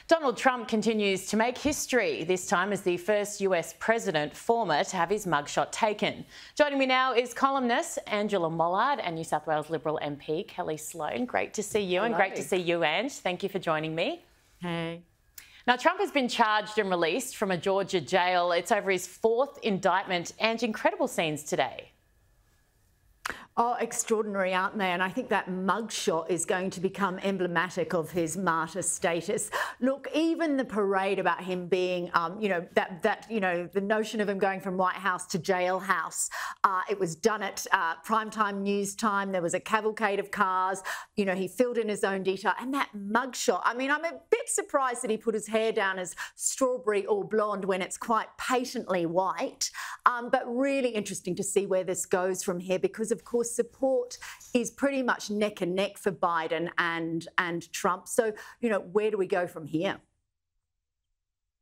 Donald Trump continues to make history, this time as the first US president former to have his mugshot taken. Joining me now is columnist Angela Mollard and New South Wales Liberal MP Kelly Sloan. Great to see you. Hello. And great to see you, Ange. Thank you for joining me. Hey. Now, Trump has been charged and released from a Georgia jail. It's over his fourth indictment. And incredible scenes today. Oh, extraordinary, aren't they? And I think that mugshot is going to become emblematic of his martyr status. Look, even the parade about him being, the notion of him going from White House to jailhouse, it was done at primetime news time. There was a cavalcade of cars. You know, he filled in his own detail. And that mugshot, I mean, I'm a bit surprised that he put his hair down as strawberry or blonde when it's quite patently white. But really interesting to see where this goes from here, because, of course, support is pretty much neck and neck for Biden and Trump. So, you know, where do we go from here?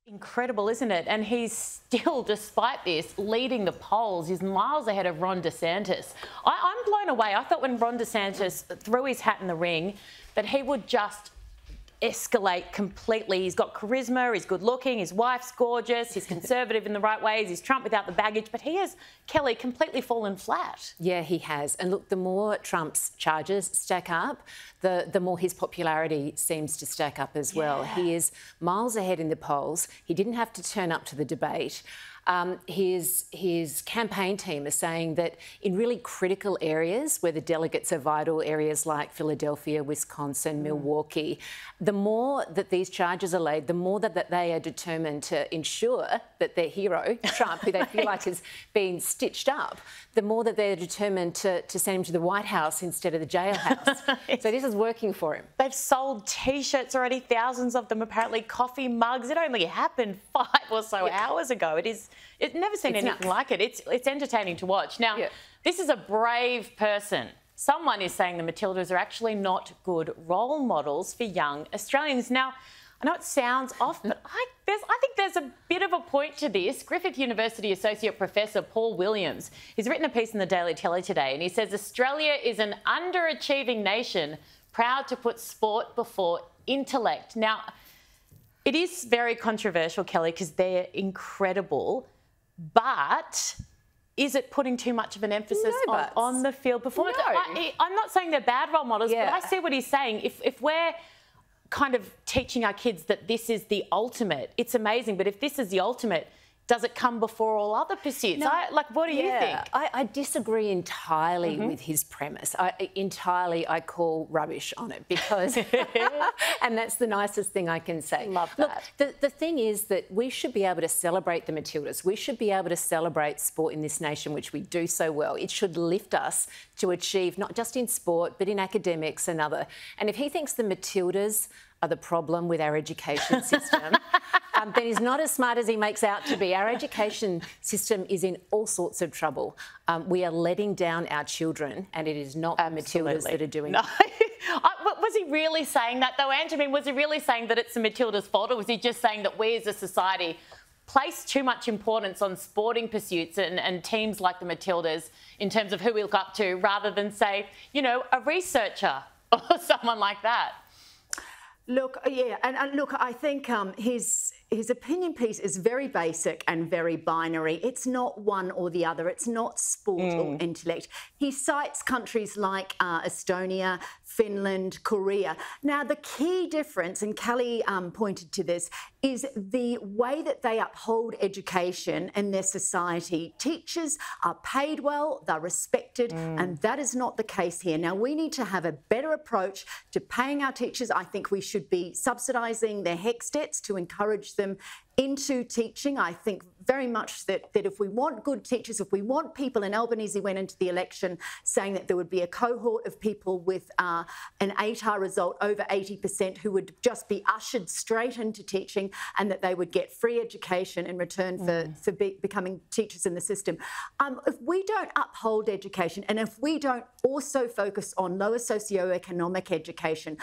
Incredible, isn't it? And he's still, despite this, leading the polls. He's miles ahead of Ron DeSantis. I'm blown away. I thought when Ron DeSantis threw his hat in the ring that he would just escalate completely. He's got charisma, he's good looking, his wife's gorgeous, he's conservative in the right ways, he's Trump without the baggage, but he has, Kelly, completely fallen flat. Yeah, he has. And look, the more Trump's charges stack up, the more his popularity seems to stack up as well. He is miles ahead in the polls. He didn't have to turn up to the debate. His campaign team is saying that in really critical areas where the delegates are vital, areas like Philadelphia, Wisconsin, Milwaukee, the more that these charges are laid, the more that they are determined to ensure that their hero, Trump, who they feel like has been stitched up, the more that they're determined to send him to the White House instead of the jailhouse. So this is working for him. They've sold T-shirts already, thousands of them, apparently coffee mugs. It only happened 5 or so hours ago. It's never seen anything like it. It's entertaining to watch. Now, this is a brave person. Someone is saying the Matildas are actually not good role models for young Australians. Now, I know it sounds off, but I think there's a bit of a point to this. Griffith University Associate Professor Paul Williams, he's written a piece in the Daily Telly today, and he says Australia is an underachieving nation proud to put sport before intellect. Now, it is very controversial, Kelly, because they're incredible, but is it putting too much of an emphasis on the field performance? No. I'm not saying they're bad role models, but I see what he's saying. If we're kind of teaching our kids that this is the ultimate, it's amazing, but if this is the ultimate, does it come before all other pursuits? No, what do you think? I disagree entirely with his premise. I call rubbish on it because, and that's the nicest thing I can say. Love that. Look, the thing is that we should be able to celebrate the Matildas. We should be able to celebrate sport in this nation, which we do so well. It should lift us to achieve, not just in sport, but in academics and other. And if he thinks the Matildas are the problem with our education system, then he's not as smart as he makes out to be. Our education system is in all sorts of trouble. We are letting down our children, and it is not the Matildas that are doing it. Was he really saying that, though, Ange? I mean, was he really saying that it's the Matildas' fault, or was he just saying that we as a society place too much importance on sporting pursuits and teams like the Matildas in terms of who we look up to, rather than, say, you know, a researcher or someone like that? Look, and look, I think his opinion piece is very basic and very binary. It's not one or the other. It's not sport or intellect. He cites countries like Estonia, Finland, Korea. Now, the key difference, and Kelly pointed to this, is the way that they uphold education in their society. Teachers are paid well, they're respected, and that is not the case here. Now, we need to have a better approach to paying our teachers. I think we should be subsidising their HECS debts to encourage them into teaching. I think very much that if we want good teachers, if we want people, and Albanese went into the election saying that there would be a cohort of people with an ATAR result over 80% who would just be ushered straight into teaching, and that they would get free education in return for becoming teachers in the system. If we don't uphold education, and if we don't also focus on lower socioeconomic education,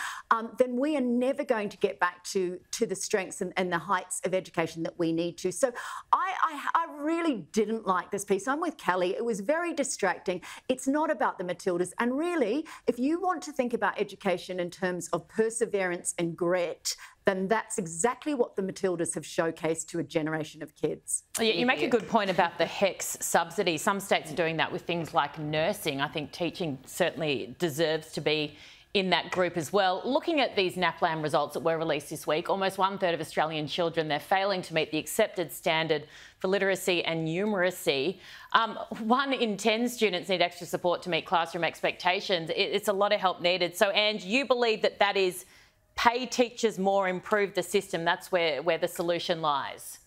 then we are never going to get back to the strengths and the heights of education that we need to. So I really didn't like this piece. I'm with Kelly. It was very distracting. It's not about the Matildas. And really, if you want to think about education in terms of perseverance and grit, then that's exactly what the Matildas have showcased to a generation of kids. You make a good point about the HEX subsidy. Some states are doing that with things like nursing. I think teaching certainly deserves to be in that group as well. Looking at these NAPLAN results that were released this week, almost 1/3 of Australian children, they're failing to meet the accepted standard for literacy and numeracy. 1 in 10 students need extra support to meet classroom expectations. It's a lot of help needed. So, Ange, you believe that that is pay teachers more, improve the system. That's where the solution lies.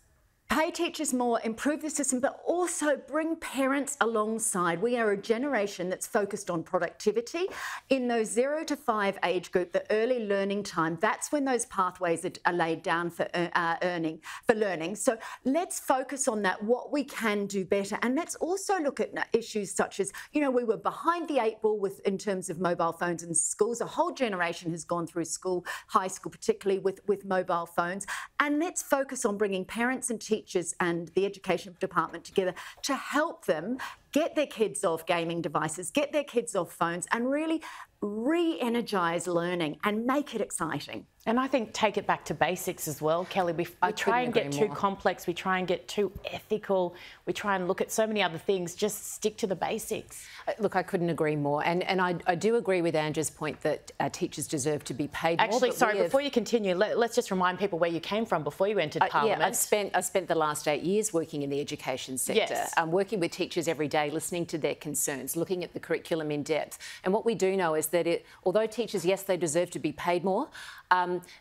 Pay teachers more, improve the system, but also bring parents alongside. We are a generation that's focused on productivity. In those 0 to 5 age group, the early learning time, that's when those pathways are laid down for learning. So let's focus on that, what we can do better. And let's also look at issues such as, we were behind the 8 ball in terms of mobile phones in schools. A whole generation has gone through school, high school particularly, with mobile phones. And let's focus on bringing parents and teachers and the education department together to help them get their kids off gaming devices, get their kids off phones, and really re-energise learning and make it exciting. And I think take it back to basics as well, Kelly. We try and get too complex, we try and get too ethical, we try and look at so many other things. Just stick to the basics. Look, I couldn't agree more. And I do agree with Angela's point that teachers deserve to be paid more. Actually, sorry, before you continue, let's just remind people where you came from before you entered Parliament. Yeah, I've spent the last 8 years working in the education sector. Yes. Working with teachers every day, listening to their concerns, looking at the curriculum in depth. And what we do know is that although teachers, yes, they deserve to be paid more,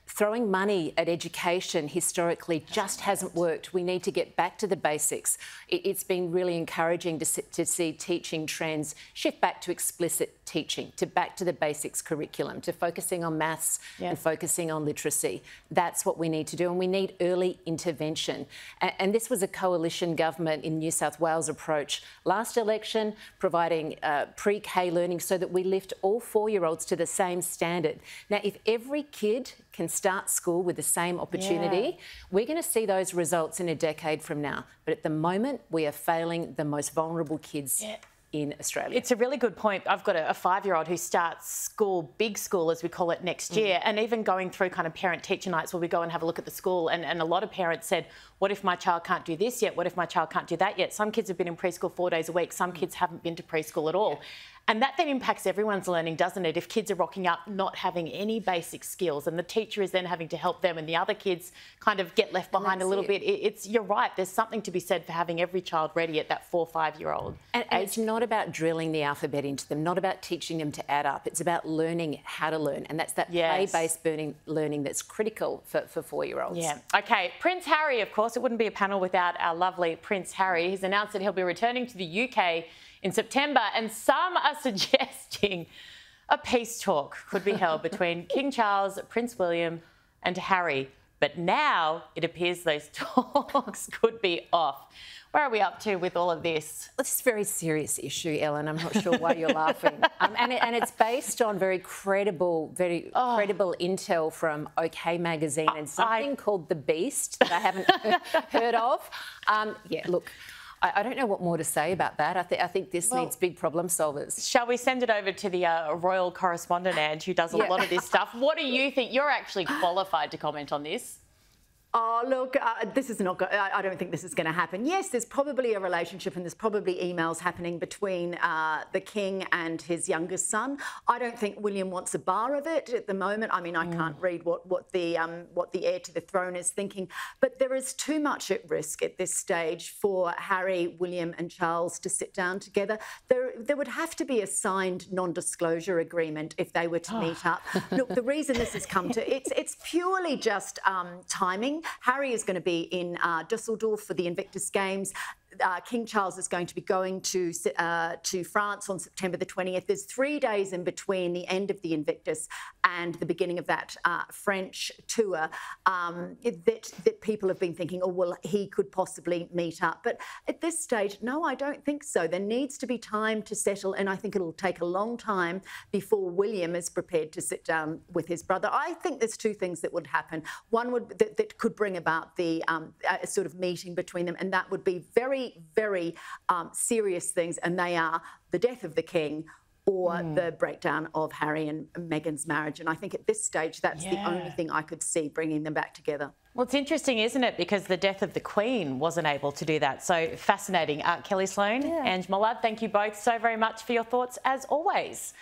throwing money at education historically just hasn't worked. We need to get back to the basics. It's been really encouraging to see teaching trends shift back to explicit teaching, back to the basics curriculum, to focusing on maths and focusing on literacy. That's what we need to do, and we need early intervention. And this was a coalition government in New South Wales approach last election, providing pre-K learning so that we lift all 4-year-olds to the same standard. Now, if every kid can start school with the same opportunity, we're going to see those results in a decade from now. But at the moment, we are failing the most vulnerable kids in Australia. It's a really good point. I've got a 5-year-old who starts school, big school as we call it, next year, and even going through kind of parent-teacher nights where we go and have a look at the school, and a lot of parents said, what if my child can't do this yet? What if my child can't do that yet? Some kids have been in preschool 4 days a week. Some kids haven't been to preschool at all. And that then impacts everyone's learning, doesn't it? If kids are rocking up not having any basic skills and the teacher is then having to help them and the other kids kind of get left behind a little bit. You're right, there's something to be said for having every child ready at that 4 or 5-year-old. And it's not about drilling the alphabet into them, not about teaching them to add up. It's about learning how to learn. And that's that play-based learning that's critical for 4-year-olds. Yeah. OK, Prince Harry, of course, it wouldn't be a panel without our lovely Prince Harry. He's announced that he'll be returning to the UK in September, and some are suggesting a peace talk could be held between King Charles, Prince William and Harry. But now it appears those talks could be off. Where are we up to with all of this? It's a very serious issue, Ellen. I'm not sure why you're laughing. And it's based on very credible intel from OK Magazine and something called The Beast that I haven't heard of. Look, I don't know what more to say about that. I think this needs big problem solvers. Shall we send it over to the royal correspondent, Ange, who does a lot of this stuff? What do you think? You're actually qualified to comment on this. Oh, look, this is not. I don't think this is going to happen. Yes, there's probably a relationship and there's probably emails happening between the King and his youngest son. I don't think William wants a bar of it at the moment. I mean, I can't read what the heir to the throne is thinking, but there is too much at risk at this stage for Harry, William and Charles to sit down together. There would have to be a signed non-disclosure agreement if they were to meet up. Look, the reason this has come to it's purely just timing. Harry is going to be in Dusseldorf for the Invictus Games. King Charles is going to be going to France on September the 20th. There's 3 days in between the end of the Invictus and the beginning of that French tour that people have been thinking, oh, well, he could possibly meet up. But at this stage, no, I don't think so. There needs to be time to settle, and I think it'll take a long time before William is prepared to sit down with his brother. I think there's 2 things that would happen. One would that could bring about the sort of meeting between them, and that would be very, very serious things, and they are the death of the King or the breakdown of Harry and Meghan's marriage. And I think at this stage, that's the only thing I could see bringing them back together. Well, it's interesting, isn't it? Because the death of the Queen wasn't able to do that. So fascinating. Kelly Sloane, Angela Mollard, thank you both so very much for your thoughts, as always.